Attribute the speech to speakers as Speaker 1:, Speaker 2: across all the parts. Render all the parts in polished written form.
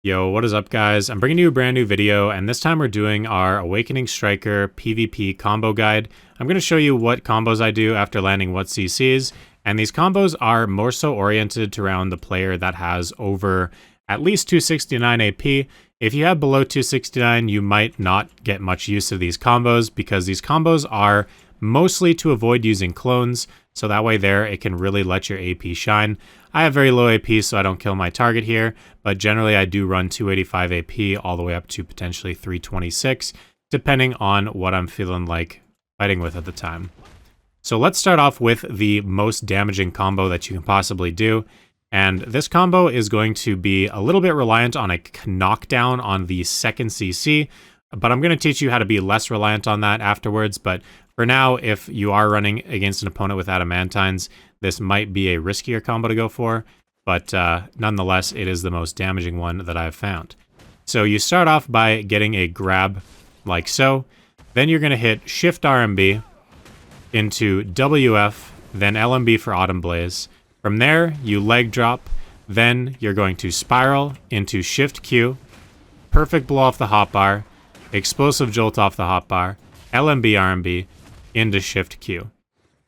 Speaker 1: Yo, what is up guys? I'm bringing you a brand new video, and this time we're doing our Awakening Striker PvP combo guide. I'm going to show you what combos I do after landing what CCs, and these combos are more so oriented around the player that has over at least 269 AP. If you have below 269, you might not get much use of these combos because these combos are mostly to avoid using clones, so that way there it can really let your AP shine. I have very low AP, so I don't kill my target here, but generally I do run 285 AP all the way up to potentially 326, depending on what I'm feeling like fighting with at the time. So let's start off with the most damaging combo that you can possibly do. And this combo is going to be a little bit reliant on a knockdown on the second CC, but I'm going to teach you how to be less reliant on that afterwards. But for now, if you are running against an opponent with adamantines, this might be a riskier combo to go for, but nonetheless, it is the most damaging one that I've found. So you start off by getting a grab like so, then you're going to hit Shift+RMB into WF, then LMB for Autumn Blaze. From there, you leg drop, then you're going to spiral into Shift+Q, perfect blow off the hotbar, explosive jolt off the hotbar, LMB+RMB into Shift+Q.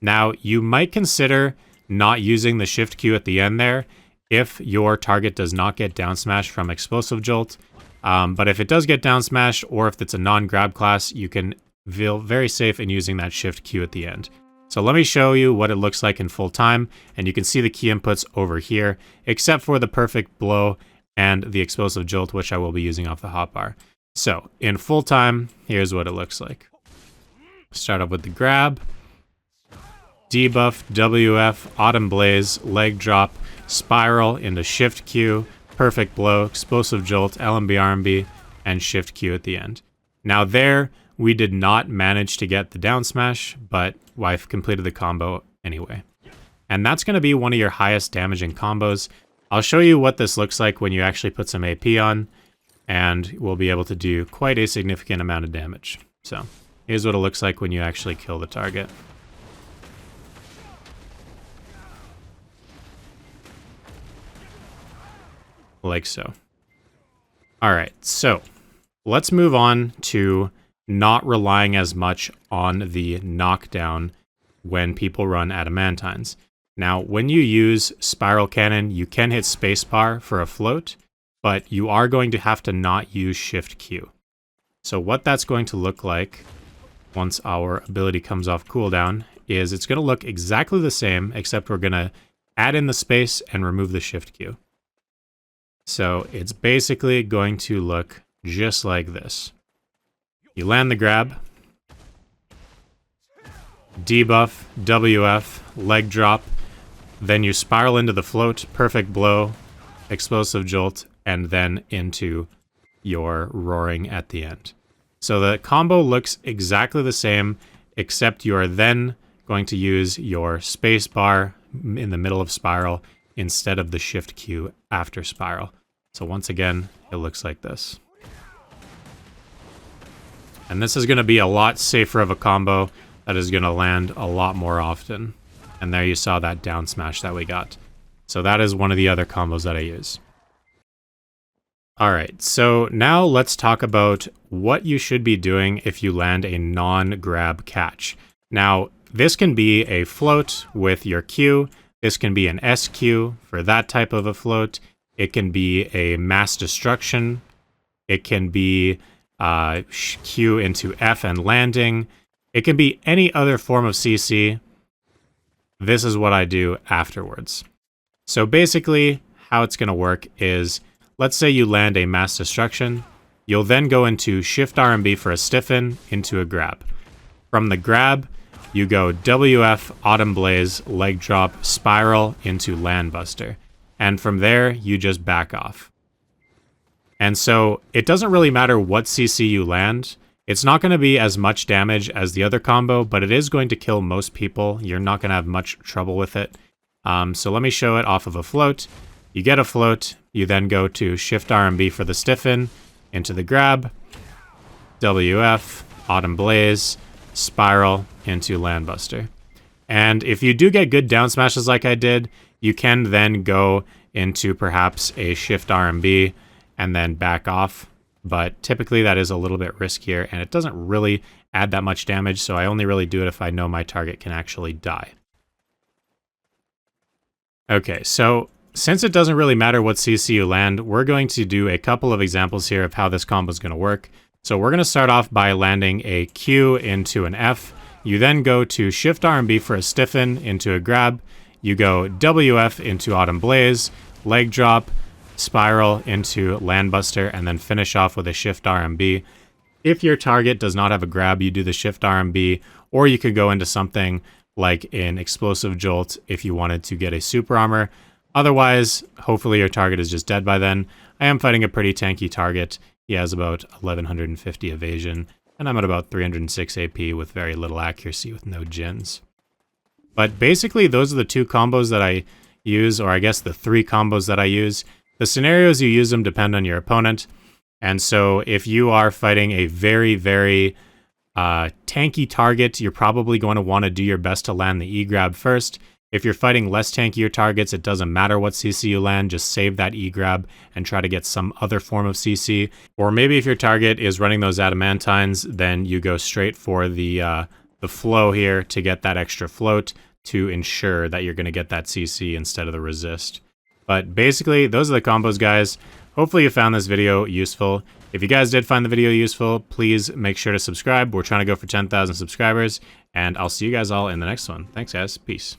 Speaker 1: Now, you might consider not using the Shift+Q at the end there if your target does not get down smash from explosive jolt, but if it does get down smashed, or if it's a non-grab class, you can feel very safe in using that Shift+Q at the end. So let me show you what it looks like in full time, and you can see the key inputs over here, except for the perfect blow and the explosive jolt, which I will be using off the hotbar. So in full time, here's what it looks like. Start off with the grab, debuff, WF, Autumn Blaze, leg drop, spiral into Shift+Q, perfect blow, explosive jolt, LMB+RMB, and Shift+Q at the end. Now there, we did not manage to get the down smash, but I've completed the combo anyway. And that's going to be one of your highest damaging combos. I'll show you what this looks like when you actually put some AP on, and we'll be able to do quite a significant amount of damage. So here's what it looks like when you actually kill the target. Like so. Alright, so let's move on to not relying as much on the knockdown when people run adamantines. Now, when you use Spiral Cannon, you can hit spacebar for a float, but you are going to have to not use Shift+Q. So what that's going to look like once our ability comes off cooldown is it's going to look exactly the same, except we're going to add in the space and remove the Shift+Q. So it's basically going to look just like this. You land the grab, debuff, WF, leg drop, then you spiral into the float, perfect blow, explosive jolt, and then into your roaring at the end. So the combo looks exactly the same, except you are then going to use your space bar in the middle of spiral instead of the Shift+Q after spiral. So once again, it looks like this. And this is going to be a lot safer of a combo that is going to land a lot more often. And there you saw that down smash that we got. So that is one of the other combos that I use. Alright, so now let's talk about what you should be doing if you land a non-grab catch. Now, this can be a float with your Q. This can be an SQ for that type of a float. It can be a mass destruction. It can be Q into F and landing. It can be any other form of CC. This is what I do afterwards. So basically, how it's going to work is, let's say you land a mass destruction. You'll then go into Shift+RMB for a stiffen into a grab. From the grab, you go WF, Autumn Blaze, leg drop, spiral into Land Buster. And from there, you just back off. And so it doesn't really matter what CC you land. It's not going to be as much damage as the other combo, but it is going to kill most people. You're not going to have much trouble with it. So let me show it off of a float. You get a float. You then go to Shift+RMB for the stiffen, into the grab, WF, Autumn Blaze, spiral into Land Buster. And if you do get good down smashes like I did, you can then go into perhaps a Shift+RMB and then back off. But typically that is a little bit riskier, and it doesn't really add that much damage, so I only really do it if I know my target can actually die. Okay, so since it doesn't really matter what CC you land, we're going to do a couple of examples here of how this combo is going to work. So we're going to start off by landing a Q into an F. You then go to Shift+RMB for a stiffen into a grab. You go WF into Autumn Blaze, leg drop, spiral into Land Buster, and then finish off with a Shift+RMB. If your target does not have a grab, you do the Shift+RMB, or you could go into something like an explosive jolt if you wanted to get a super armor. Otherwise, hopefully your target is just dead by then. I am fighting a pretty tanky target. He has about 1150 evasion, and I'm at about 306 AP with very little accuracy with no gens. But basically, those are the two combos that I use, or I guess the three combos that I use. The scenarios you use them depend on your opponent, and so if you are fighting a very, very tanky target, you're probably going to want to do your best to land the E-grab first. If you're fighting less tankier targets, it doesn't matter what CC you land, just save that E-grab and try to get some other form of CC. Or maybe if your target is running those adamantines, then you go straight for the flow here to get that extra float to ensure that you're going to get that CC instead of the resist. But basically, those are the combos, guys. Hopefully you found this video useful. If you guys did find the video useful, please make sure to subscribe. We're trying to go for 10,000 subscribers, and I'll see you guys all in the next one. Thanks, guys. Peace.